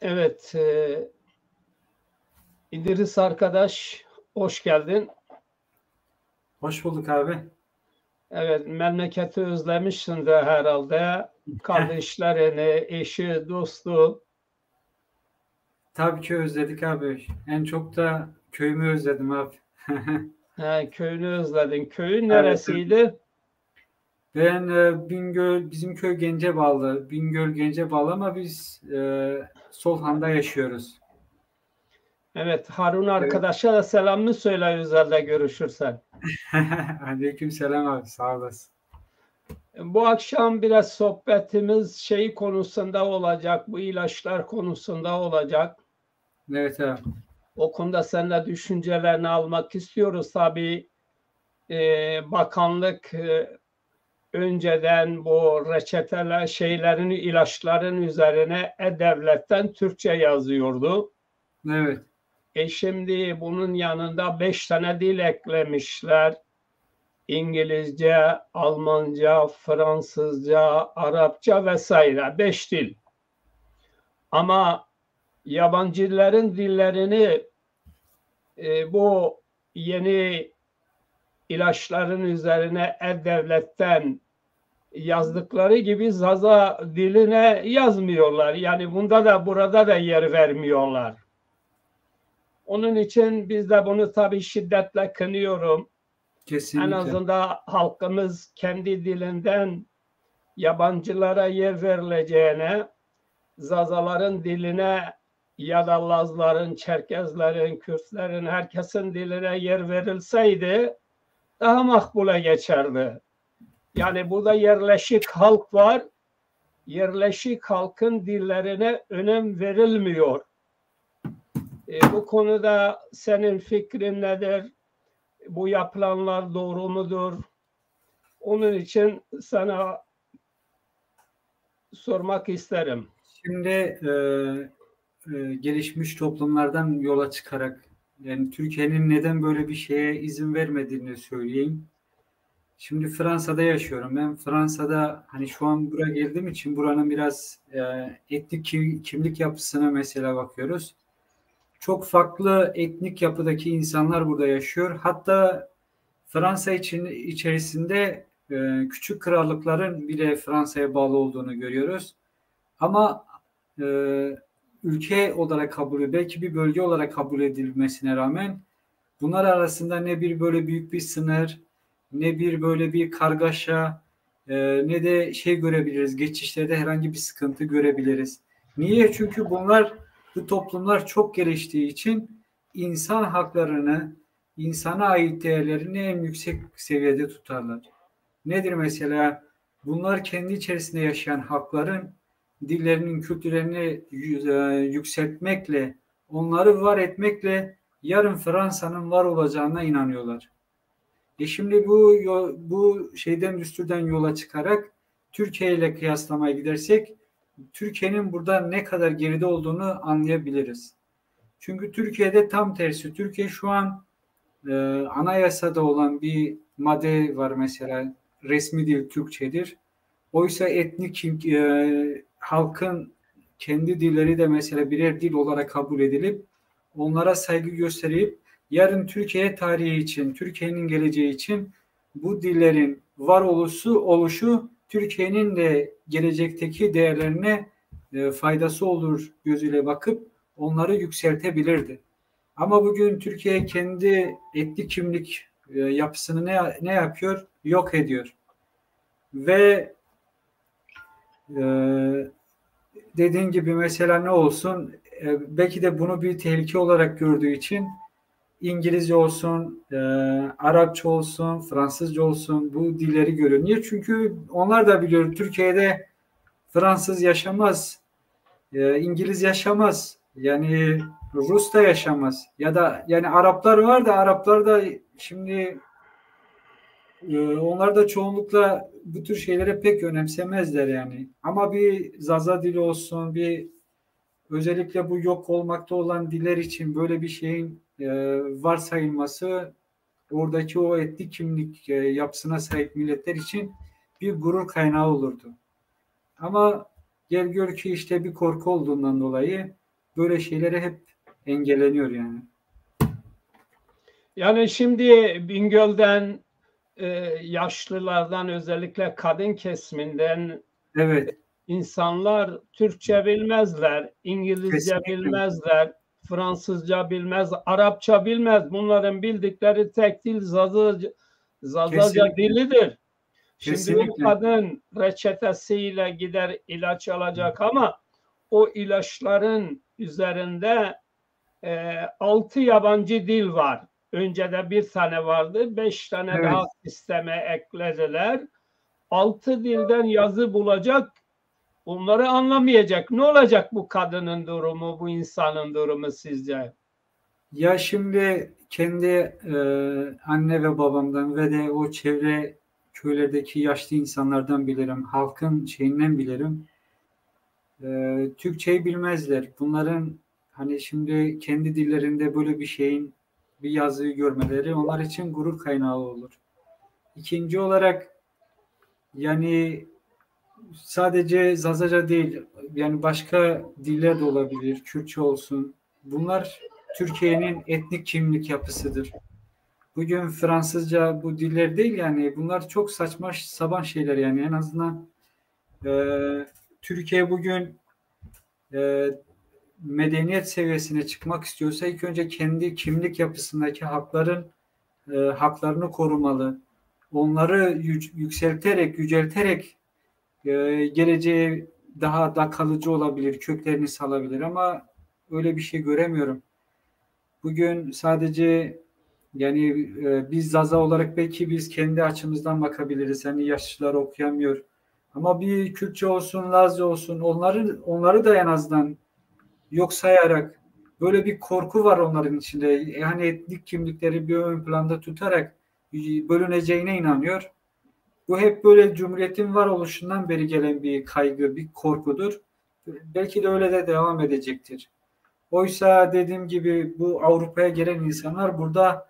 Evet, İdris arkadaş, hoş geldin. Hoş bulduk abi. Evet, memleketi özlemişsin de herhalde. Kardeşlerini, eşi, dostu. Tabii ki özledik abi. En çok da köyümü özledim abi. Köyünü özledin. Köyün Evet, evet. neresiydi? Ben Bingöl, bizim köy Gencebağlı. Bingöl Gencebağlı ama biz Solhan'da yaşıyoruz. Evet, Harun Evet. arkadaşa da selamını söyle özelde görüşürsen. Aleyküm selam abi. Sağ olasın. Bu akşam biraz sohbetimiz şey konusunda olacak, bu ilaçlar konusunda olacak. Evet abi. O konuda seninle düşüncelerini almak istiyoruz. Tabii bakanlık önceden bu reçeteler şeylerin ilaçların üzerine e-devletten Türkçe yazıyordu. Evet. Şimdi bunun yanında 5 tane dil eklemişler. İngilizce, Almanca, Fransızca, Arapça vesaire. 5 dil. Ama yabancıların dillerini bu yeni ilaçların üzerine e-devletten yazdıkları gibi Zaza diline yazmıyorlar. Yani bunda da burada da yer vermiyorlar. Onun için biz de bunu tabii şiddetle kınıyorum. En Kesinlikle. azından halkımız kendi dilinden yabancılara yer verileceğine, Zazaların diline ya da Lazların, Çerkezlerin, Kürtlerin, herkesin diline yer verilseydi daha makbule geçerdi. Yani burada yerleşik halk var. Yerleşik halkın dillerine önem verilmiyor. Bu konuda senin fikrin nedir? Bu yapılanlar doğru mudur? Onun için sana sormak isterim. Şimdi gelişmiş toplumlardan yola çıkarak yani Türkiye'nin neden böyle bir şeye izin vermediğini söyleyeyim. Şimdi Fransa'da yaşıyorum. Ben Fransa'da hani şu an buraya geldiğim için buranın biraz etnik kimlik yapısına mesela bakıyoruz. Çok farklı etnik yapıdaki insanlar burada yaşıyor. Hatta Fransa içerisinde küçük krallıkların bile Fransa'ya bağlı olduğunu görüyoruz. Ama e, ülke olarak belki bir bölge olarak kabul edilmesine rağmen bunlar arasında ne bir böyle büyük bir sınır, ne bir böyle bir kargaşa, ne de şey görebiliriz. Geçişlerde herhangi bir sıkıntı görebiliriz. Niye? Çünkü bu toplumlar çok geliştiği için insan haklarını, insana ait değerlerini en yüksek seviyede tutarlar. Nedir mesela? Bunlar kendi içerisinde yaşayan halkların dillerinin, kültürlerini yükseltmekle, onları var etmekle yarın Fransa'nın var olacağına inanıyorlar. Şimdi bu şeyden düsturdan yola çıkarak Türkiye ile kıyaslamaya gidersek Türkiye'nin burada ne kadar geride olduğunu anlayabiliriz. Çünkü Türkiye'de tam tersi. Türkiye şu an anayasada olan bir madde var mesela resmi dil Türkçedir. Oysa etnik halkın kendi dilleri de mesela birer dil olarak kabul edilip onlara saygı gösterip yarın Türkiye tarihi için, Türkiye'nin geleceği için bu dillerin oluşu Türkiye'nin de gelecekteki değerlerine faydası olur gözüyle bakıp onları yükseltebilirdi. Ama bugün Türkiye kendi etnik kimlik yapısını ne yapıyor? Yok ediyor. Ve e, dediğin gibi mesela ne olsun? Belki de bunu bir tehlike olarak gördüğü için İngilizce olsun, Arapça olsun, Fransızca olsun bu dilleri görüyor. Niye? Çünkü onlar da biliyor Türkiye'de Fransız yaşamaz, İngiliz yaşamaz. Yani Rus da yaşamaz. Ya da yani Araplar var da Araplar da şimdi onlar da çoğunlukla bu tür şeylere pek önemsemezler yani. Ama bir Zaza dili olsun, bir özellikle bu yok olmakta olan diller için böyle bir şeyin varsayılması oradaki o etnik kimlik yapısına sahip milletler için bir gurur kaynağı olurdu. Ama gel gör ki işte bir korku olduğundan dolayı böyle şeylere hep engelleniyor yani. Yani şimdi Bingöl'den yaşlılardan özellikle kadın kesiminden Evet, insanlar Türkçe bilmezler, İngilizce kesinlikle, bilmezler, Fransızca bilmez, Arapça bilmez. Bunların bildikleri tek dil Zazaca kesinlikle, dilidir. Şimdi o kesinlikle. kadın reçetesiyle gider ilaç alacak ama o ilaçların üzerinde 6 yabancı dil var. Önce de bir tane vardı. 5 tane Evet. daha sisteme eklediler. 6 dilden yazı bulacak. Bunları anlamayacak. Ne olacak bu kadının durumu, bu insanın durumu sizce? Ya şimdi kendi anne ve babamdan ve de o çevre köylerdeki yaşlı insanlardan bilirim. Halkın şeyinden bilirim. Türkçeyi bilmezler. Bunların hani şimdi kendi dillerinde böyle bir şeyin bir yazıyı görmeleri onlar için gurur kaynağı olur. İkinci olarak yani sadece Zazaca değil yani başka diller de olabilir. Kürtçe olsun. Bunlar Türkiye'nin etnik kimlik yapısıdır. Bugün Fransızca bu diller değil yani bunlar çok saçma sapan şeyler yani en azından e, Türkiye bugün e, medeniyet seviyesine çıkmak istiyorsa ilk önce kendi kimlik yapısındaki hakların haklarını korumalı. Onları yükselterek, yücelterek geleceğe daha kalıcı olabilir, köklerini salabilir ama öyle bir şey göremiyorum. Bugün sadece yani biz Zaza olarak belki biz kendi açımızdan bakabiliriz. Hani yaşlılar okuyamıyor. Ama bir Kürtçe olsun, Lazca olsun onları da en azından yok sayarak böyle bir korku var onların içinde. Yani etnik kimlikleri bir ön planda tutarak bölüneceğine inanıyor. Bu hep böyle Cumhuriyet'in varoluşundan beri gelen bir kaygı, bir korkudur. Belki de öyle de devam edecektir. Oysa dediğim gibi bu Avrupa'ya gelen insanlar burada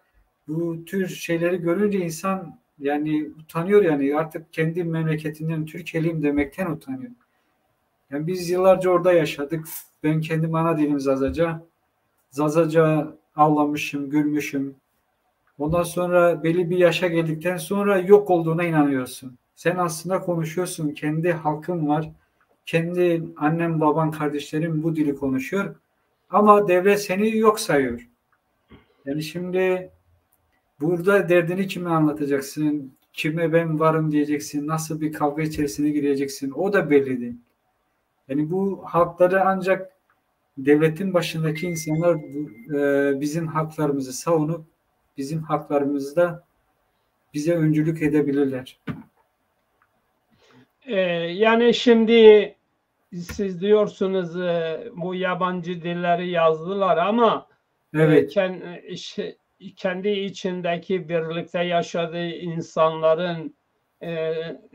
bu tür şeyleri görünce insan yani utanıyor yani artık kendi memleketinden Türkiye'liyim demekten utanıyor. Yani biz yıllarca orada yaşadık. Ben kendim ana dilim Zazaca. Zazaca ağlamışım, gülmüşüm. Ondan sonra belli bir yaşa geldikten sonra yok olduğuna inanıyorsun. Sen aslında konuşuyorsun. Kendi halkın var. Kendi annem, baban, kardeşlerin bu dili konuşuyor. Ama devlet seni yok sayıyor. Yani şimdi burada derdini kime anlatacaksın? Kime ben varım diyeceksin? Nasıl bir kavga içerisine gireceksin? O da belli değil. Yani bu hakları ancak devletin başındaki insanlar bizim haklarımızı savunup bizim haklarımızda bize öncülük edebilirler. Yani şimdi siz diyorsunuz bu yabancı dilleri yazdılar ama Evet. kendi içindeki birlikte yaşadığı insanların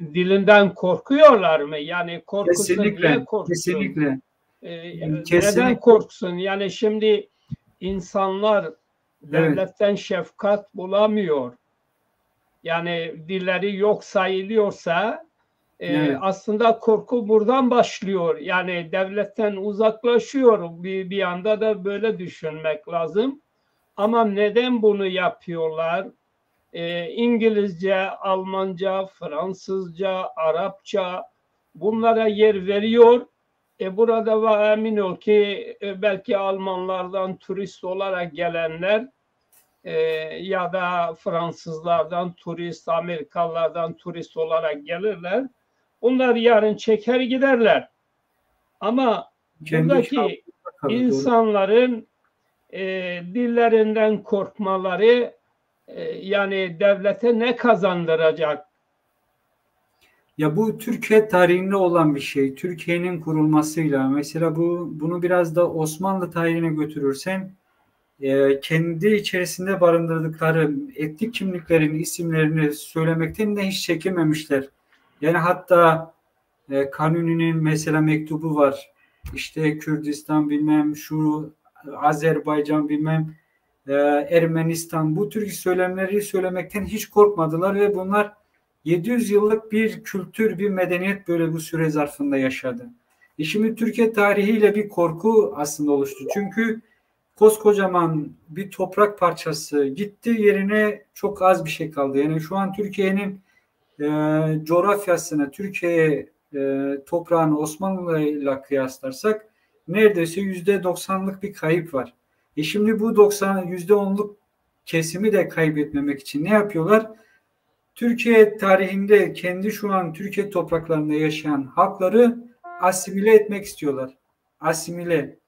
dilinden korkuyorlar mı? Yani korkusun, niye Kesinlikle. korksun? Kesinlikle. Neden Kesinlikle. korksun? Yani şimdi insanlar Evet. devletten şefkat bulamıyor. Yani dilleri yok sayılıyorsa Evet. aslında korku buradan başlıyor. Yani devletten uzaklaşıyor. Bir anda da böyle düşünmek lazım. Ama neden bunu yapıyorlar? İngilizce, Almanca, Fransızca, Arapça bunlara yer veriyor. Burada var emin ol ki belki Almanlardan turist olarak gelenler e, ya da Fransızlardan turist, Amerikalılardan turist olarak gelirler. Bunlar yarın çeker giderler. Ama Kendi buradaki şahsında kalır. Doğru. insanların dillerinden korkmaları yani devlete ne kazandıracak? Ya bu Türkiye tarihinde olan bir şey. Türkiye'nin kurulmasıyla mesela bunu biraz da Osmanlı tarihine götürürsen kendi içerisinde barındırdıkları etnik kimliklerin isimlerini söylemekten de hiç çekinmemişler. Yani hatta Kanuni'nin mesela mektubu var. İşte Kürdistan bilmem şu Azerbaycan bilmem Ermenistan bu tür söylemleri söylemekten hiç korkmadılar ve bunlar 700 yıllık bir kültür, bir medeniyet böyle bu süre zarfında yaşadı. Şimdi Türkiye tarihiyle bir korku aslında oluştu. Çünkü koskocaman bir toprak parçası gitti, yerine çok az bir şey kaldı. Yani şu an Türkiye'nin coğrafyasını, Türkiye toprağını Osmanlı'yla kıyaslarsak neredeyse %90'lık bir kayıp var. Şimdi bu %10'luk kesimi de kaybetmemek için ne yapıyorlar? Türkiye tarihinde kendi şu an Türkiye topraklarında yaşayan halkları asimile etmek istiyorlar. Asimile.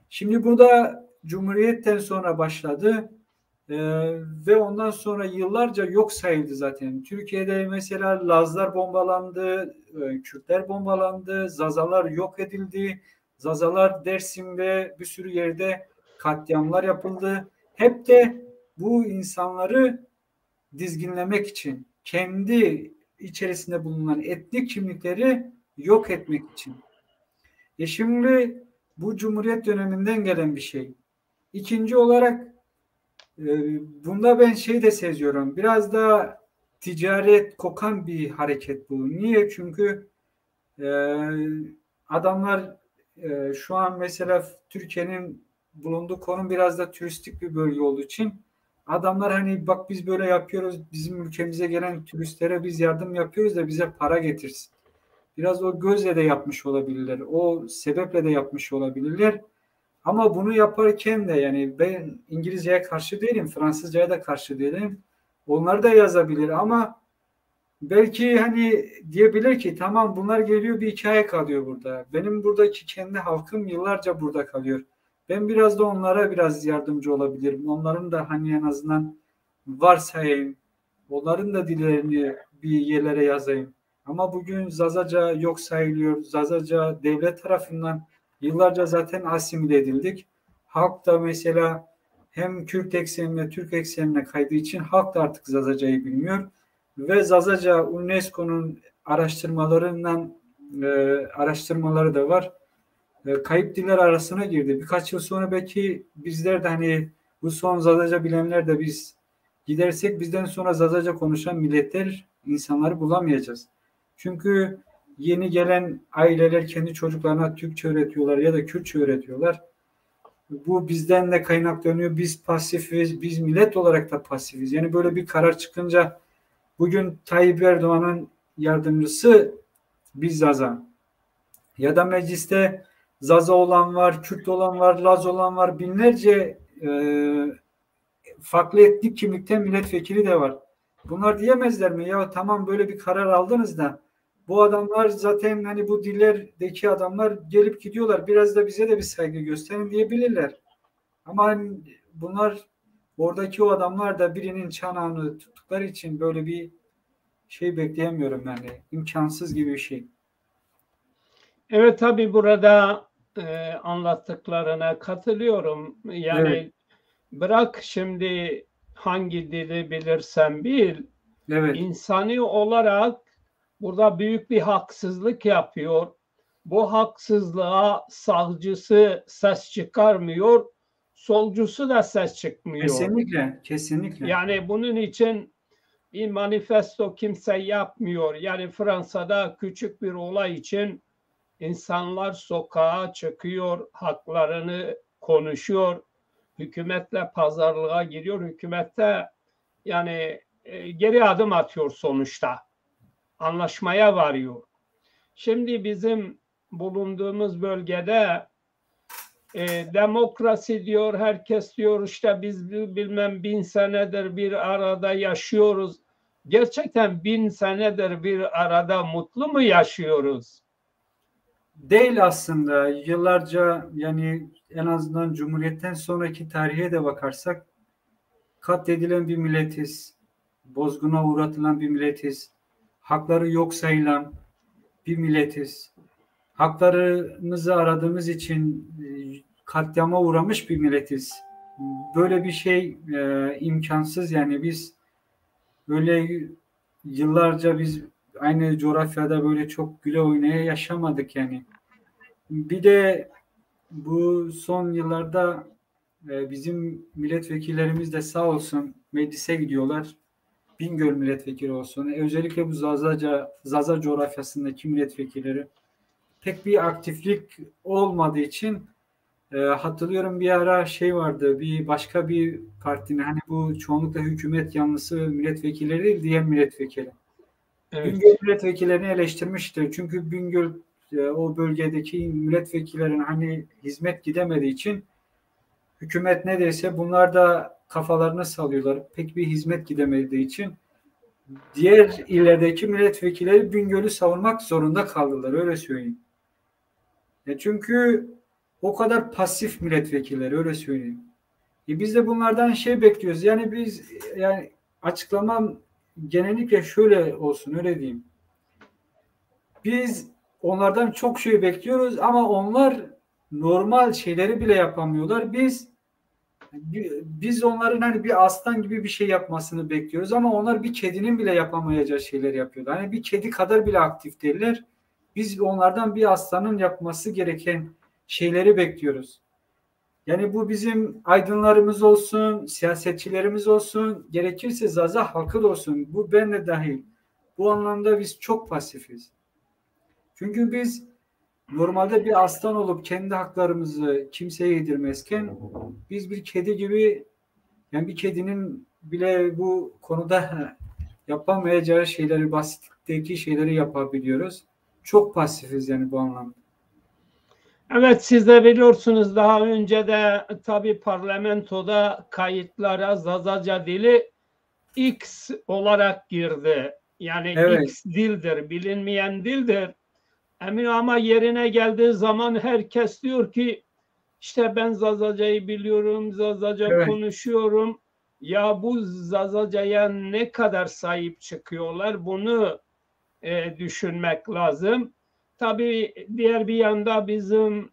Şimdi bu da Cumhuriyet'ten sonra başladı. Ve ondan sonra yıllarca yok sayıldı zaten. Türkiye'de mesela Lazlar bombalandı, Kürtler bombalandı, Zazalar yok edildi. Zazalar Dersim'de bir sürü yerde katliamlar yapıldı. Hep de bu insanları dizginlemek için, kendi içerisinde bulunan etnik kimlikleri yok etmek için. Şimdi bu Cumhuriyet döneminden gelen bir şey. İkinci olarak bunda ben şey de seziyorum. Biraz da ticaret kokan bir hareket bu. Niye? Çünkü e, adamlar şu an mesela Türkiye'nin bulunduğu konum biraz da turistik bir bölge olduğu için adamlar hani bak biz böyle yapıyoruz, bizim ülkemize gelen turistlere biz yardım yapıyoruz da bize para getirsin. Biraz o gözle de yapmış olabilirler. O sebeple de yapmış olabilirler. Ama bunu yaparken de yani ben İngilizceye karşı değilim, Fransızcaya da karşı değilim. Onlar da yazabilir ama belki hani diyebilir ki tamam bunlar geliyor bir hikaye kalıyor burada. Benim buradaki kendi halkım yıllarca burada kalıyor. Ben biraz da onlara biraz yardımcı olabilirim. Onların da hani en azından varsayayım. Onların da dillerini bir yerlere yazayım. Ama bugün Zazaca yok sayılıyor. Zazaca devlet tarafından yıllarca zaten asimile edildik. Halk da mesela hem Kürt eksenine, Türk eksenine kaydığı için halk da artık Zazaca'yı bilmiyor. Ve Zazaca UNESCO'nun araştırmaları da var. Kayıp diller arasına girdi. Birkaç yıl sonra belki bizler de hani bu son Zazaca bilenler de biz gidersek bizden sonra Zazaca konuşan milletler, insanları bulamayacağız. Çünkü yeni gelen aileler kendi çocuklarına Türkçe öğretiyorlar ya da Kürtçe öğretiyorlar. Bu bizden de kaynaklanıyor. Biz pasifiz, biz millet olarak da pasifiz. Yani böyle bir karar çıkınca bugün Tayyip Erdoğan'ın yardımcısı bir Zaza. Ya da mecliste Zaza olan var, Kürt olan var, Laz olan var. Binlerce farklı etnik kimlikten milletvekili de var. Bunlar diyemezler mi? Ya tamam böyle bir karar aldınız da bu adamlar zaten hani bu dillerdeki adamlar gelip gidiyorlar. Biraz da bize de bir saygı gösterin diyebilirler. Ama hani bunlar oradaki o adamlar da birinin çanağını tuttukları için böyle bir şey bekleyemiyorum yani. İmkansız gibi bir şey. Evet, tabii burada anlattıklarına katılıyorum. Yani Evet, bırak şimdi hangi dili bilirsen bil, evet. insani olarak burada büyük bir haksızlık yapıyor. Bu haksızlığa sağcısı ses çıkarmıyor, solcusu da ses çıkmıyor. Kesinlikle, kesinlikle. Yani bunun için bir manifesto kimse yapmıyor. Yani Fransa'da küçük bir olay için insanlar sokağa çıkıyor, haklarını konuşuyor, hükümetle pazarlığa giriyor. Hükümette yani geri adım atıyor sonuçta. Anlaşmaya varıyor. Şimdi bizim bulunduğumuz bölgede demokrasi diyor, herkes diyor işte biz bilmem 1000 senedir bir arada yaşıyoruz. Gerçekten 1000 senedir bir arada mutlu mu yaşıyoruz? Değil aslında. Yıllarca yani en azından Cumhuriyet'ten sonraki tarihe de bakarsak katledilen bir milletiz. Bozguna uğratılan bir milletiz. Hakları yok sayılan bir milletiz. Haklarımızı aradığımız için katliama uğramış bir milletiz. Böyle bir şey imkansız yani biz böyle yıllarca biz aynı coğrafyada böyle çok güle oynaya yaşamadık yani. Bir de bu son yıllarda bizim milletvekillerimiz de sağ olsun meclise gidiyorlar. Bingöl milletvekili olsun. Özellikle bu Zaza coğrafyasındaki milletvekilleri pek bir aktiflik olmadığı için hatırlıyorum bir ara şey vardı, bir başka bir partinin, hani bu çoğunlukla hükümet yanlısı milletvekilleri değil, diğer milletvekili. Bingöl Evet. milletvekillerini eleştirmiştir. Çünkü Bingöl o bölgedeki milletvekillerin hani hizmet gidemediği için hükümet ne dese bunlar da kafalarını sallıyorlar. Pek bir hizmet gidemediği için diğer illerdeki milletvekilleri Bingöl'ü savunmak zorunda kaldılar. Öyle söyleyeyim. Çünkü o kadar pasif milletvekilleri, öyle söyleyeyim. Biz de bunlardan şey bekliyoruz. Yani biz, yani açıklamam genellikle şöyle olsun, öyle diyeyim. Biz onlardan çok şey bekliyoruz ama onlar normal şeyleri bile yapamıyorlar. Biz onların hani bir aslan gibi bir şey yapmasını bekliyoruz ama onlar bir kedinin bile yapamayacağı şeyler yapıyorlar. Hani bir kedi kadar bile aktif değiller. Biz onlardan bir aslanın yapması gereken şeyleri bekliyoruz. Yani bu bizim aydınlarımız olsun, siyasetçilerimiz olsun, gerekirse Zaza halkı da olsun. Bu ben de dahil. Bu anlamda biz çok pasifiz. Çünkü biz normalde bir aslan olup kendi haklarımızı kimseye yedirmezken biz bir kedi gibi, yani bir kedinin bile bu konuda yapamayacağı şeyleri, basitteki şeyleri yapabiliyoruz. Çok pasifiz yani bu anlamda. Evet, siz de biliyorsunuz, daha önce de tabii parlamentoda kayıtlara Zazaca dili X olarak girdi. Yani Evet, X dildir, bilinmeyen dildir. Emin, ama yerine geldiği zaman herkes diyor ki işte ben Zazaca'yı biliyorum, Zazaca evet, konuşuyorum. Ya bu Zazaca'ya ne kadar sahip çıkıyorlar, bunu düşünmek lazım. Tabii diğer bir yanda bizim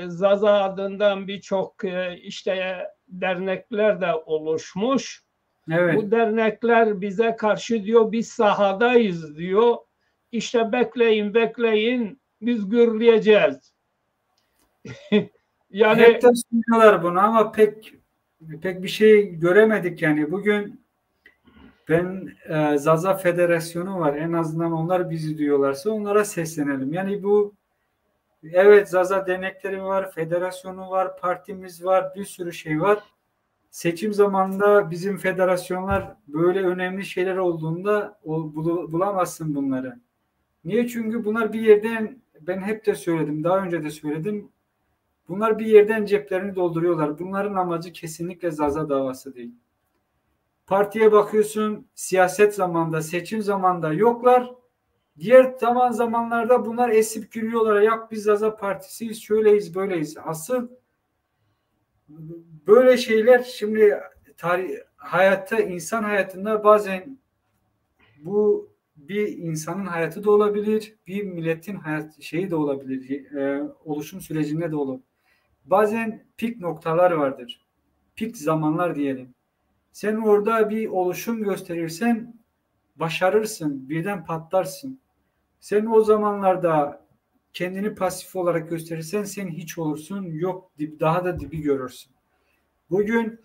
Zaza adından birçok işte dernekler de oluşmuş. evet. Bu dernekler bize karşı diyor biz sahadayız diyor. İşte bekleyin bekleyin biz gürleyeceğiz. Hep Yani de sunuyorlar bunu ama pek bir şey göremedik yani. Bugün ben Zaza Federasyonu var. En azından onlar bizi duyuyorlarsa onlara seslenelim. Yani bu, evet, Zaza dernekleri var, federasyonu var, partimiz var, bir sürü şey var. Seçim zamanında bizim federasyonlar böyle önemli şeyler olduğunda bulamazsın bunları. Niye? Çünkü bunlar bir yerden, ben hep de söyledim, daha önce de söyledim. Bunlar bir yerden ceplerini dolduruyorlar. Bunların amacı kesinlikle Zaza davası değil. Partiye bakıyorsun, siyaset zamanında, seçim zamanında yoklar. Diğer zamanlarda bunlar esip gülüyorlar. Ya biz Zaza Partisiyiz, şöyleyiz, böyleyiz. Asıl böyle şeyler şimdi hayatta, insan hayatında bazen bu bir insanın hayatı da olabilir, bir milletin hayat şeyi de olabilir, oluşum sürecinde de olur. Bazen pik noktalar vardır. Pik zamanlar diyelim. Sen orada bir oluşum gösterirsen başarırsın, birden patlarsın. Sen o zamanlarda kendini pasif olarak gösterirsen sen hiç olursun, yok daha da dibi görürsün. Bugün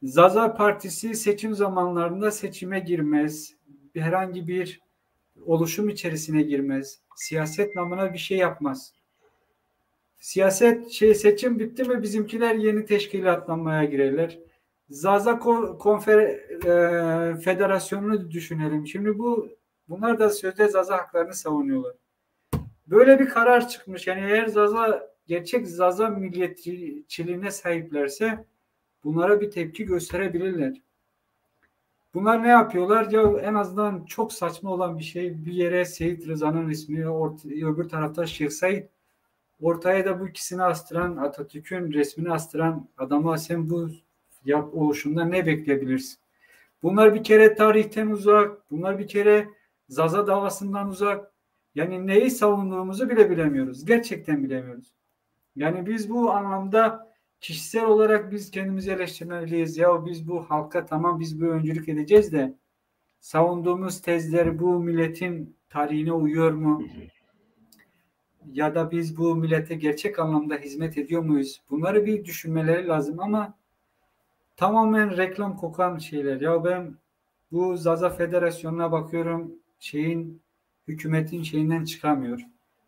Zaza Partisi seçim zamanlarında seçime girmez, herhangi bir oluşum içerisine girmez, siyaset namına bir şey yapmaz. Seçim bitti mi bizimkiler yeni teşkilatlanmaya girerler. Zaza Federasyonu'nu düşünelim. Şimdi bunlar da sözde Zaza haklarını savunuyorlar. Böyle bir karar çıkmış. Yani eğer gerçek Zaza milliyetçiliğine sahiplerse bunlara bir tepki gösterebilirler. Bunlar ne yapıyorlar? Ya en azından çok saçma olan bir şey, bir yere Seyit Rıza'nın ismi, öbür tarafta Şeyh Said, ortaya da bu ikisini astıran, Atatürk'ün resmini astıran adama sen bu oluşumda ne bekleyebilirsin? Bunlar bir kere tarihten uzak, bunlar bir kere Zaza davasından uzak. Yani neyi savunduğumuzu bile bilemiyoruz. Gerçekten bilemiyoruz. Yani biz bu anlamda kişisel olarak biz kendimizi eleştirmeliyiz. Ya biz bu halka, tamam, biz bu öncülük edeceğiz de savunduğumuz tezler bu milletin tarihine uyuyor mu? Ya da biz bu millete gerçek anlamda hizmet ediyor muyuz? Bunları bir düşünmeleri lazım ama tamamen reklam kokan şeyler. Ya ben bu Zaza Federasyonu'na bakıyorum, hükümetin şeyinden çıkamıyor.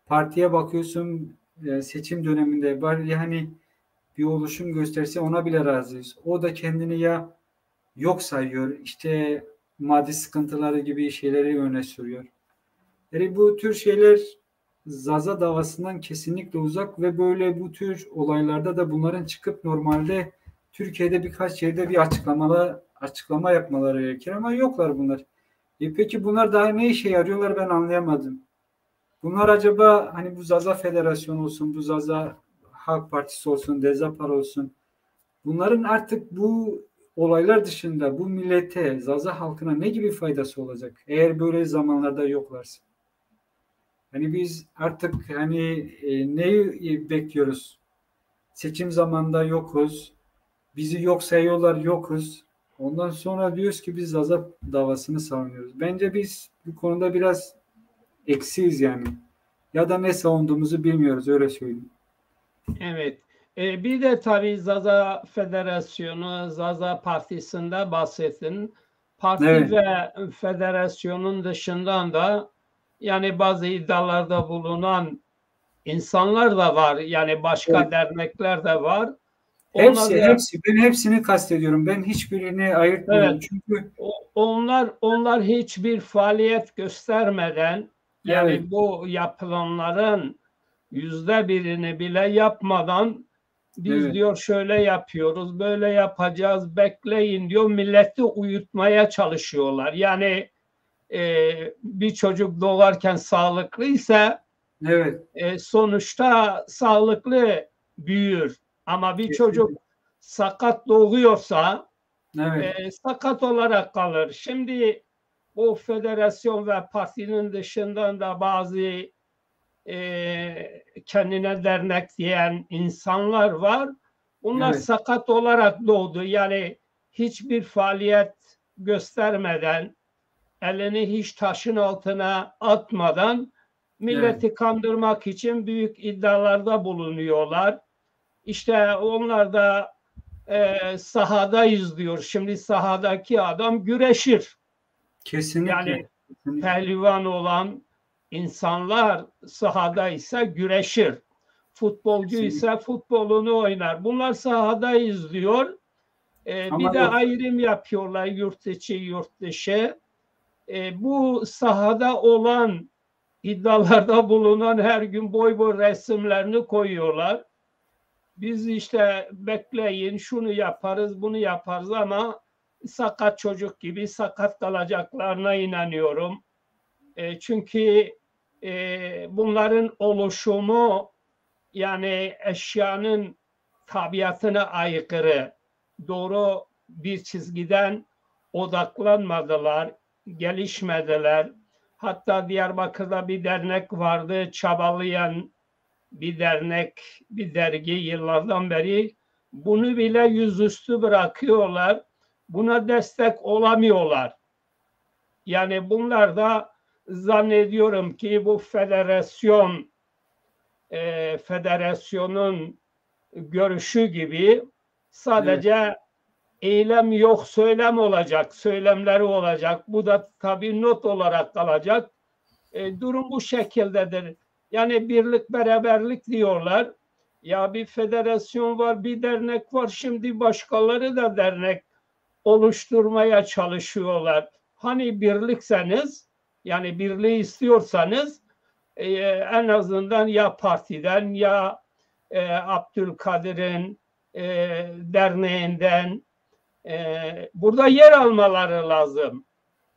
partiye bakıyorsun, seçim döneminde var yani bir oluşum gösterse ona bile razıyız. O da kendini ya yok sayıyor, işte maddi sıkıntıları gibi şeyleri öne sürüyor. Yani bu tür şeyler Zaza davasından kesinlikle uzak ve böyle bu tür olaylarda da bunların çıkıp normalde Türkiye'de birkaç yerde bir açıklama yapmaları gerekir ama yoklar bunlar. Peki bunlar daha ne işe yarıyorlar ben anlayamadım. Bunlar acaba hani bu Zaza Federasyonu olsun, bu Zaza Halk Partisi olsun, Dezapar olsun. Bunların artık bu olaylar dışında bu millete, Zaza halkına ne gibi faydası olacak? Eğer böyle zamanlarda yoklarsa. Hani biz artık hani neyi bekliyoruz? Seçim zamanında yokuz. Bizi yok sayıyorlar, yokuz. Ondan sonra diyoruz ki biz Zaza davasını savunuyoruz. Bence biz bu konuda biraz eksiyiz yani. Ya da ne savunduğumuzu bilmiyoruz öyle söyleyeyim. Evet. Bir de tabii Zaza Federasyonu, Zaza Partisi'nde bahsettin. Parti Evet. ve federasyonun dışından da yani bazı iddialarda bulunan insanlar da var. Yani başka Evet. dernekler de var. Onlar Hepsi, da hepsi. Ben hepsini kastediyorum. Ben hiçbirini ayırtmıyorum. evet, Çünkü onlar hiçbir faaliyet göstermeden evet, yani bu yapılanların %1'ini bile yapmadan biz evet, diyor şöyle yapıyoruz, böyle yapacağız, bekleyin diyor. Milleti uyutmaya çalışıyorlar. Yani bir çocuk doğarken sağlıklıysa evet. sonuçta sağlıklı büyür. Ama bir çocuk Kesinlikle. sakat doğuyorsa Evet, sakat olarak kalır. Şimdi bu federasyon ve partinin dışından da bazı kendine dernek diyen insanlar var. Bunlar evet, sakat olarak doğdu. Yani hiçbir faaliyet göstermeden, elini hiç taşın altına atmadan evet. milleti kandırmak için büyük iddialarda bulunuyorlar. İşte onlar da sahadayız diyor. Şimdi sahadaki adam güreşir. Kesinlikle. Yani Kesinlikle. pehlivan olan insanlar sahada ise güreşir. Futbolcu Kesinlikle. ise futbolunu oynar. Bunlar sahada izliyor. Bir Ama de yok. ayrım yapıyorlar yurt içi yurt dışı. Bu sahada olan iddialarda bulunan her gün boy boy resimlerini koyuyorlar. Biz işte bekleyin şunu yaparız bunu yaparız ama sakat çocuk gibi sakat kalacaklarına inanıyorum. Çünkü bunların oluşumu yani eşyanın tabiatına aykırı. Doğru bir çizgiden odaklanmadılar, gelişmediler. Hatta Diyarbakır'da bir dernek vardı, çabalayan bir dernek, bir dergi yıllardan beri bunu bile yüzüstü bırakıyorlar. Buna destek olamıyorlar. Yani bunlar da zannediyorum ki bu federasyonun görüşü gibi Evet. sadece eylem yok söylem olacak, söylemleri olacak. Bu da tabii not olarak kalacak. Durum bu şekildedir. Yani birlik beraberlik diyorlar. Ya bir federasyon var, bir dernek var. Şimdi başkaları da dernek oluşturmaya çalışıyorlar. Hani birlikseniz, yani birliği istiyorsanız en azından ya partiden ya Abdülkadir'in derneğinden burada yer almaları lazım.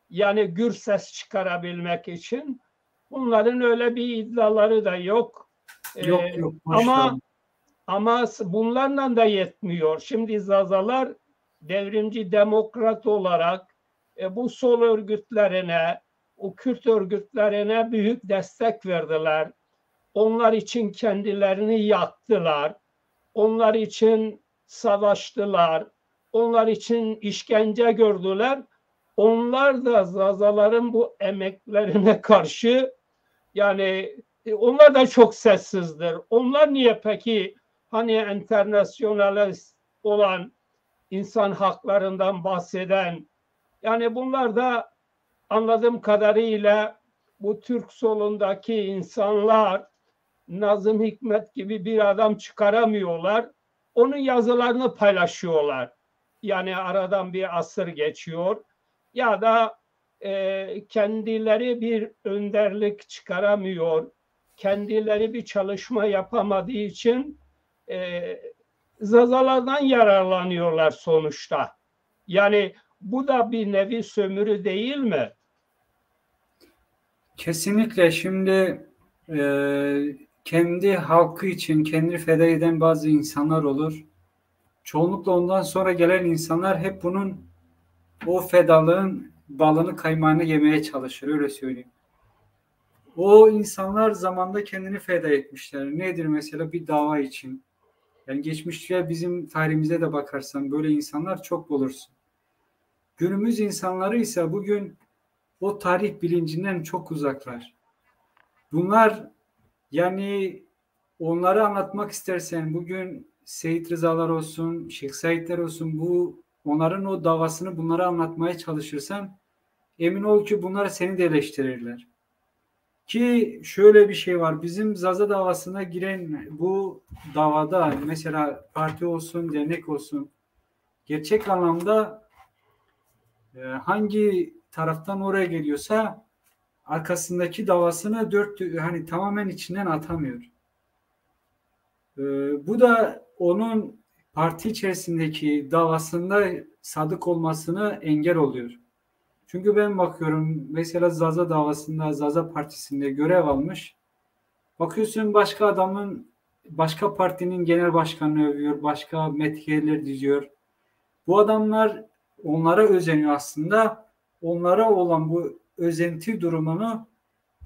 Yani gür ses çıkarabilmek için. Bunların öyle bir iddiaları da yok. Yok yok. Boş ver. Ama bunlarla da yetmiyor. Şimdi Zazalar devrimci demokrat olarak bu sol örgütlerine, o Kürt örgütlerine büyük destek verdiler. Onlar için kendilerini yaktılar. Onlar için savaştılar. Onlar için işkence gördüler. Onlar da Zazaların bu emeklerine karşı yani onlar da çok sessizdir. Onlar niye peki hani internasyonalist olan insan haklarından bahseden yani bunlar da anladığım kadarıyla bu Türk solundaki insanlar Nazım Hikmet gibi bir adam çıkaramıyorlar. Onun yazılarını paylaşıyorlar. Yani aradan bir asır geçiyor. Ya da kendileri bir önderlik çıkaramıyor. Kendileri bir çalışma yapamadığı için zazalardan yararlanıyorlar sonuçta. Yani bu da bir nevi sömürü değil mi? Kesinlikle. Şimdi kendi halkı için kendini feda eden bazı insanlar olur. Çoğunlukla ondan sonra gelen insanlar hep bunun, o fedalığın balını kaymağını yemeye çalışır, öyle söyleyeyim. O insanlar zamanda kendini feda etmişler. Nedir mesela? Bir dava için. Yani geçmişte bizim tarihimize de bakarsan böyle insanlar çok bulursun. Günümüz insanları ise bugün o tarih bilincinden çok uzaklar. Bunlar, yani onları anlatmak istersen bugün Seyit Rızalar olsun, Şeyh Saidler olsun, bu onların o davasını bunlara anlatmaya çalışırsan emin ol ki bunlar seni de eleştirirler. Ki şöyle bir şey var. Bizim Zaza davasına giren bu davada mesela parti olsun, dernek olsun, gerçek anlamda hangi taraftan oraya geliyorsa arkasındaki davasını hani tamamen içinden atamıyor. Bu da onun parti içerisindeki davasında sadık olmasını engel oluyor. Çünkü ben bakıyorum mesela Zaza davasında, Zaza Partisi'nde görev almış. Bakıyorsun başka partinin genel başkanını övüyor, başka methiyeler diziyor. Bu adamlar onlara özeniyor aslında. Onlara olan bu özenti durumunu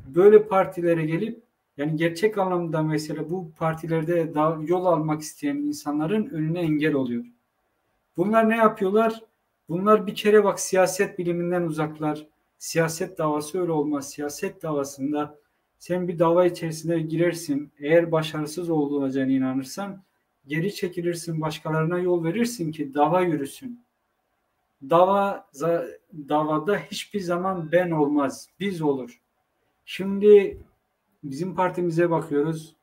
böyle partilere gelip, yani gerçek anlamda mesela bu partilerde yol almak isteyen insanların önüne engel oluyor. Bunlar ne yapıyorlar? Bunlar bir kere bak siyaset biliminden uzaklar. Siyaset davası öyle olmaz. Siyaset davasında sen bir dava içerisine girersin. Eğer başarısız olacağına inanırsan geri çekilirsin, başkalarına yol verirsin ki dava yürüsün. Davada hiçbir zaman ben olmaz, biz olur. Şimdi bizim partimize bakıyoruz.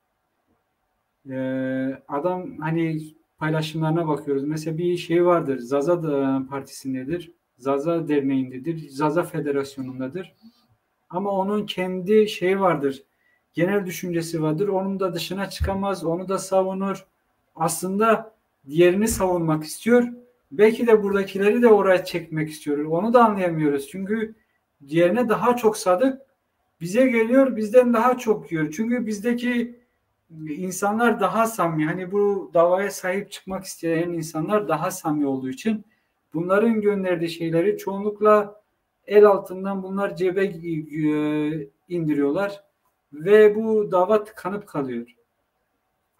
Adam hani paylaşımlarına bakıyoruz. Mesela bir şey vardır. Zaza Partisi'ndedir. Zaza Derneği'ndedir. Zaza Federasyonu'ndadır. Ama onun kendi şeyi vardır. Genel düşüncesi vardır. Onun da dışına çıkamaz. Onu da savunur. Aslında diğerini savunmak istiyor. Belki de buradakileri de oraya çekmek istiyor. Onu da anlayamıyoruz. Çünkü diğerine daha çok sadık. Bize geliyor, bizden daha çok yiyor. Çünkü bizdeki insanlar daha samimi. Hani bu davaya sahip çıkmak isteyen insanlar daha samimi olduğu için bunların gönderdiği şeyleri çoğunlukla el altından bunlar cebe indiriyorlar ve bu dava tıkanıp kalıyor.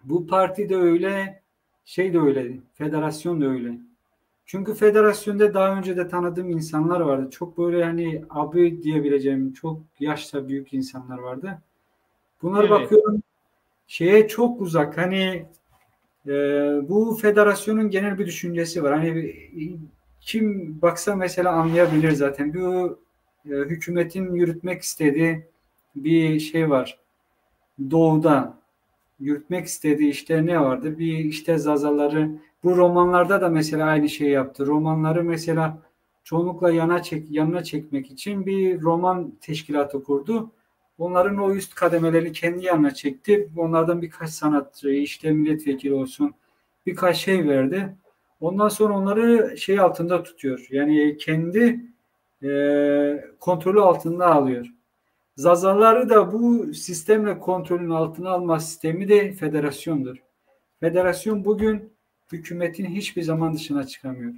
Bu parti de öyle, şey de öyle, federasyon da öyle. Çünkü federasyonda daha önce de tanıdığım insanlar vardı. Çok böyle hani abi diyebileceğim çok yaşta büyük insanlar vardı. Bunlar Evet. bakıyorum şeye çok uzak. Hani e, bu federasyonun genel bir düşüncesi var. Hani kim baksa mesela anlayabilir zaten. Bu hükümetin yürütmek istediği bir şey var. Doğuda yürütmek istediği işte ne vardı? Bir işte Zazaları, bu romanlarda da mesela aynı şey yaptı. Romanları mesela çoğunlukla yanına çekmek için bir roman teşkilatı kurdu. Onların o üst kademelerini kendi yanına çekti. Onlardan birkaç sanatçı, işte milletvekili olsun, birkaç şey verdi. Ondan sonra onları şey altında tutuyor. Yani kendi kontrolü altında alıyor. Zazaları da bu sistemle kontrolün altına alma sistemi de federasyondur. Federasyon bugün hükümetin hiçbir zaman dışına çıkamıyor.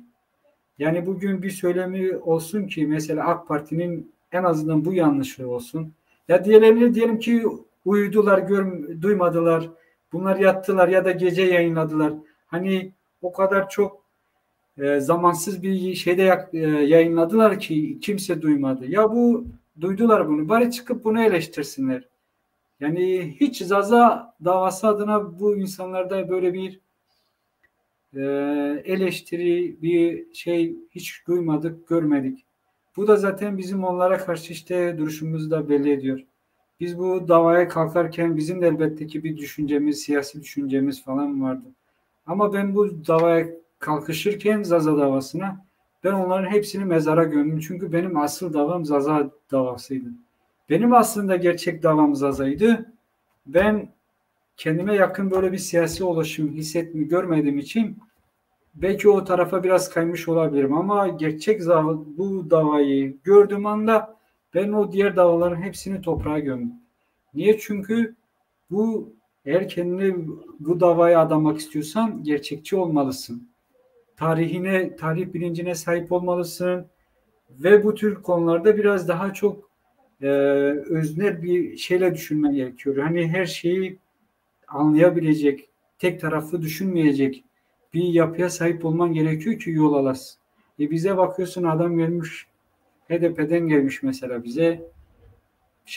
Yani bugün bir söylemi olsun ki mesela AK Parti'nin en azından bu yanlışlığı olsun. Ya diyelim ki uyudular, duymadılar. Bunlar yattılar ya da gece yayınladılar. Hani o kadar çok zamansız bir şeyde yayınladılar ki kimse duymadı. Ya bu duydular bunu. Bari çıkıp bunu eleştirsinler. Yani hiç Zaza davası adına bu insanlarda böyle bir e, eleştiri, bir şey hiç duymadık, görmedik. Bu da zaten bizim onlara karşı işte duruşumuzu da belli ediyor. Biz bu davaya kalkarken bizim de elbette ki bir düşüncemiz, siyasi düşüncemiz falan vardı. Ama ben bu davaya kalkışırken Zaza davasına ben onların hepsini mezara gömdüm. Çünkü benim asıl davam Zaza davasıydı. Benim aslında gerçek davam Zaza'ydı. Ben kendime yakın böyle bir siyasi ulaşım görmediğim için belki o tarafa biraz kaymış olabilirim ama gerçek bu davayı gördüğüm anda ben o diğer davaların hepsini toprağa gömdüm. Niye? Çünkü eğer kendini bu davaya adamak istiyorsan gerçekçi olmalısın. Tarih bilincine sahip olmalısın ve bu tür konularda biraz daha çok öznel bir şeyle düşünmen gerekiyor. Hani her şeyi anlayabilecek, tek taraflı düşünmeyecek bir yapıya sahip olman gerekiyor ki yol alasın. Bize bakıyorsun adam gelmiş, HDP'den gelmiş mesela bize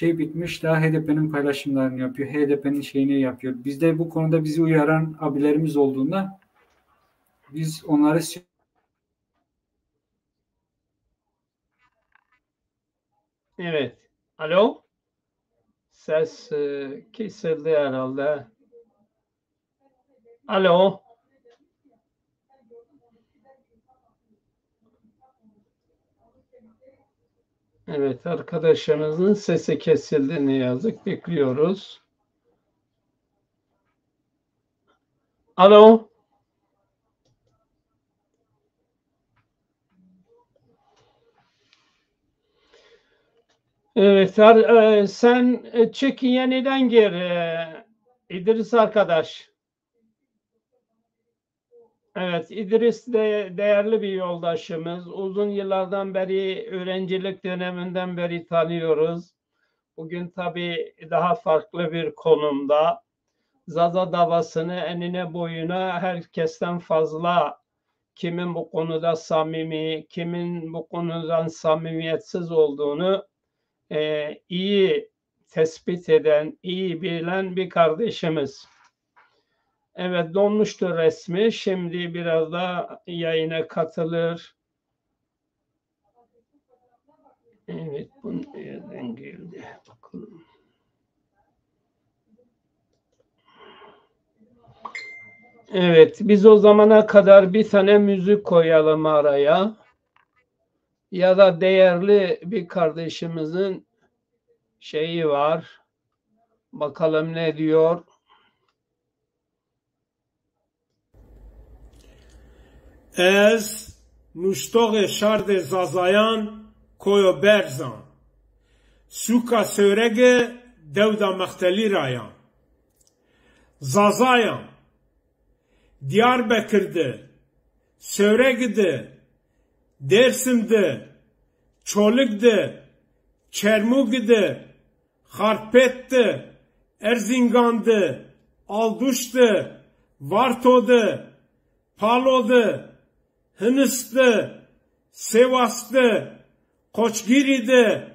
bitmiş daha HDP'nin paylaşımlarını yapıyor, HDP'nin şeyini yapıyor. Bizde bu konuda bizi uyaran abilerimiz olduğunda biz onları Evet. Alo? Ses kesildi herhalde. Alo? Evet, arkadaşımızın sesi kesildi ne yazık. Bekliyoruz. Alo? Evet, sen çekin yeniden gir İdris arkadaş. Evet, İdris de değerli bir yoldaşımız. Uzun yıllardan beri, öğrencilik döneminden beri tanıyoruz. Bugün tabii daha farklı bir konumda. Zaza davasını enine boyuna herkesten fazla kimin bu konuda samimi, kimin bu konudan samimiyetsiz olduğunu iyi tespit eden, iyi bilen bir kardeşimiz. Evet, donmuştur resmi. Şimdi biraz da yayına katılır. Evet, bu nereden geldi? Bakalım. Evet, biz o zamana kadar bir tane müzik koyalım araya. Ya da değerli bir kardeşimizin şeyi var. Bakalım ne diyor. Ez nuştoğe şarde zazayan koyo berzan. Suka sörege devda mehteli rayan. Zazayan Diyarbakır'dı, Söreg'di, Dersim'di, Çoluk'di, Çermuk'di, Harpet'ti, Erzincan'dı, Alduş'tu, Varto'du, Palo'du, Hınıs'tı, Sivas'tı, Koçgiri'di,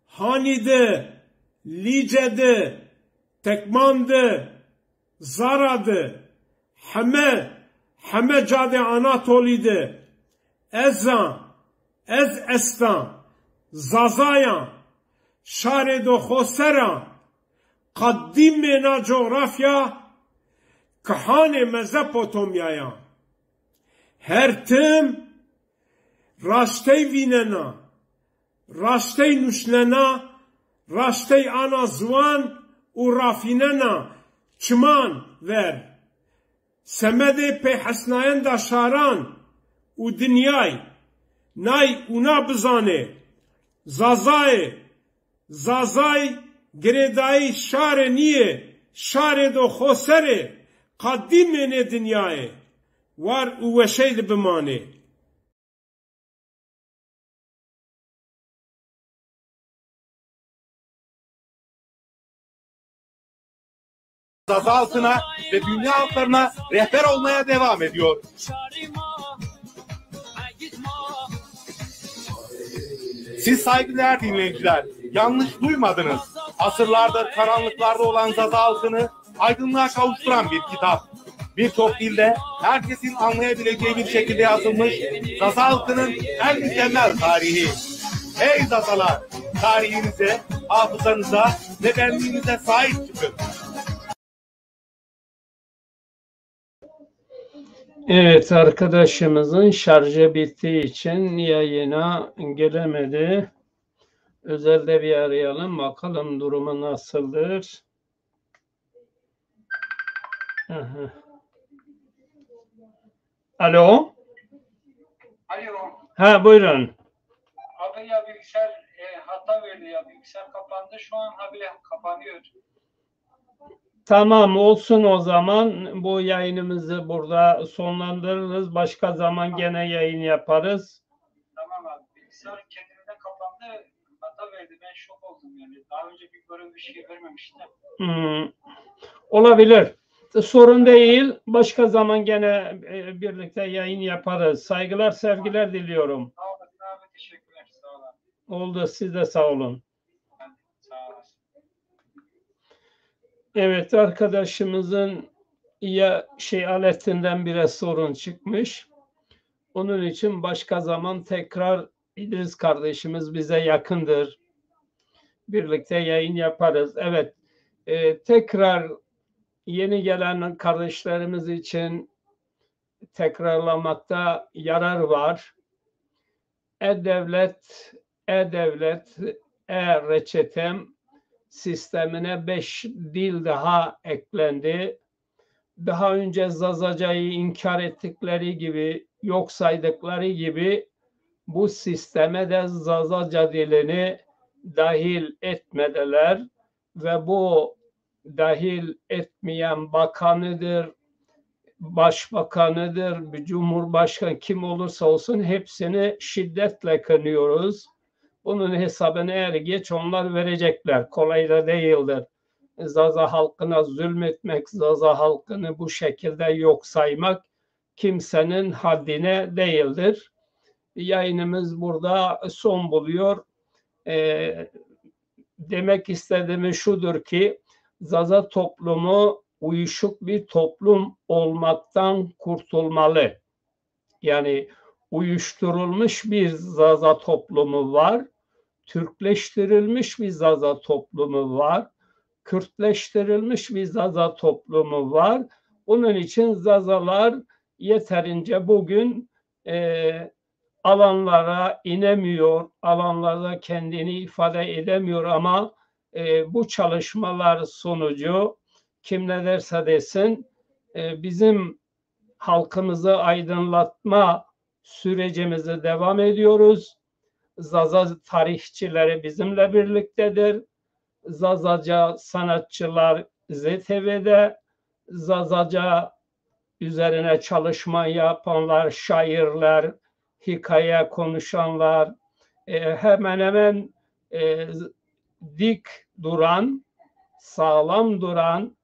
Hani'di, Lice'di, Tekman'dı, Zara'dı, Heme Cade Anatoli'di, Ez Estan, Zazayan, Şaredo Khoseran, Kaddim mena coğrafya, Kahane Mezopotamya'ya, her tim Raştey vinena, Raştey nuşlena, Raştey ana zvan u rafinena, çman ver. Semede pe hasnayen da şaran u dünyay, nay una bizane, Zazay Gredai şare niye, şare do khosere, kaddimene dünyaya, var u veşeyl bimane. Zaza halkına ve dünya halklarına rehber olmaya devam ediyor. Siz saygıdeğer dinleyiciler, yanlış duymadınız. Asırlardır karanlıklarda olan Zaza halkını aydınlığa kavuşturan bir kitap. Birçok dilde herkesin anlayabileceği bir şekilde yazılmış Zaza halkının en mükemmel tarihi. Hey Zazalar, tarihinize, hafızanıza ve benliğinize sahip çıkın. Evet, arkadaşımızın şarjı bittiği için yayına gelemedi. Özelde bir arayalım, bakalım durumu nasıldır. Aha. Alo? Alo. Ha, buyurun. Abi ya bilgisayar hata verdi ya. Bilgisayar kapandı. Şu an bile kapanıyor. Tamam, olsun o zaman. Bu yayınımızı burada sonlandırırız. Başka zaman gene yayın yaparız. Tamam abi. Bilgisayar kendiliğinden kapandı. Hata verdi. Ben şok oldum yani. Daha önce böyle bir şey vermemiştim. Olabilir. Sorun değil. Başka zaman gene birlikte yayın yaparız. Saygılar, sevgiler diliyorum. Sağ olasın abi. Teşekkürler. Sağ olun. Oldu. Siz de sağ olun. Sağ olasın. Evet, arkadaşımızın aletinden biraz sorun çıkmış. Onun için başka zaman tekrar İdris kardeşimiz bize yakındır. Birlikte yayın yaparız. Evet, tekrar yeni gelen kardeşlerimiz için tekrarlamakta yarar var. E-Devlet, E-Reçetem sistemine 5 dil daha eklendi. Daha önce Zazaca'yı inkar ettikleri gibi, yok saydıkları gibi bu sisteme de Zazaca dilini dahil etmediler ve bu dahil etmeyen bakanıdır, başbakanıdır, bir cumhurbaşkanı kim olursa olsun hepsini şiddetle kınıyoruz. Bunun hesabını er geç onlar verecekler. Kolay da değildir. Zaza halkına zulmetmek, Zaza halkını bu şekilde yok saymak kimsenin haddine değildir. Yayınımız burada son buluyor. Demek istediğimiz şudur ki Zaza toplumu uyuşuk bir toplum olmaktan kurtulmalı. Yani uyuşturulmuş bir Zaza toplumu var. Türkleştirilmiş bir Zaza toplumu var. Kürtleştirilmiş bir Zaza toplumu var. Onun için Zazalar yeterince bugün alanlara inemiyor, alanlarda kendini ifade edemiyor ama bu çalışmalar sonucu kim ne derse desin bizim halkımızı aydınlatma sürecimizi devam ediyoruz. Zaza tarihçileri bizimle birliktedir. Zazaca sanatçılar ZTV'de, Zazaca üzerine çalışma yapanlar, şairler, hikaye konuşanlar, hemen hemen dik duran, sağlam duran,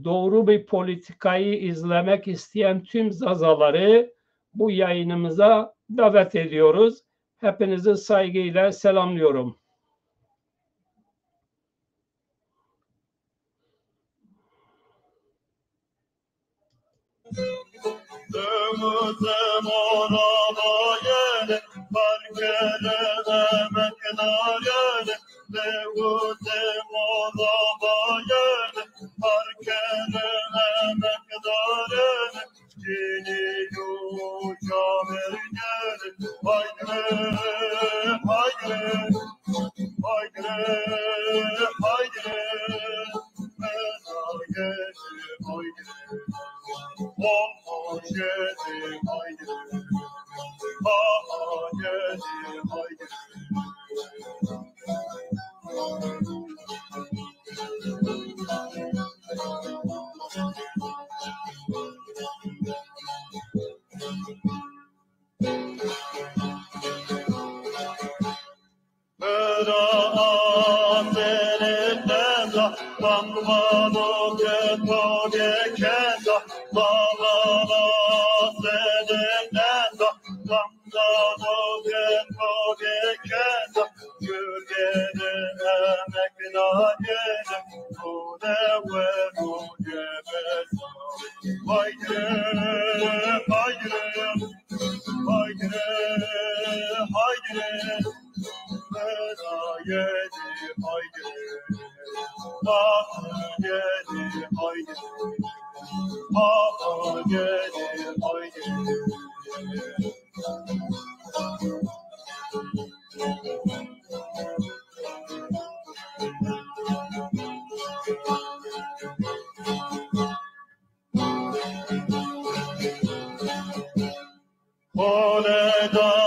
doğru bir politikayı izlemek isteyen tüm Zazaları bu yayınımıza davet ediyoruz. Hepinizi saygıyla selamlıyorum. Haydi, haydi, haydi. baba gelir haydi. Hanedan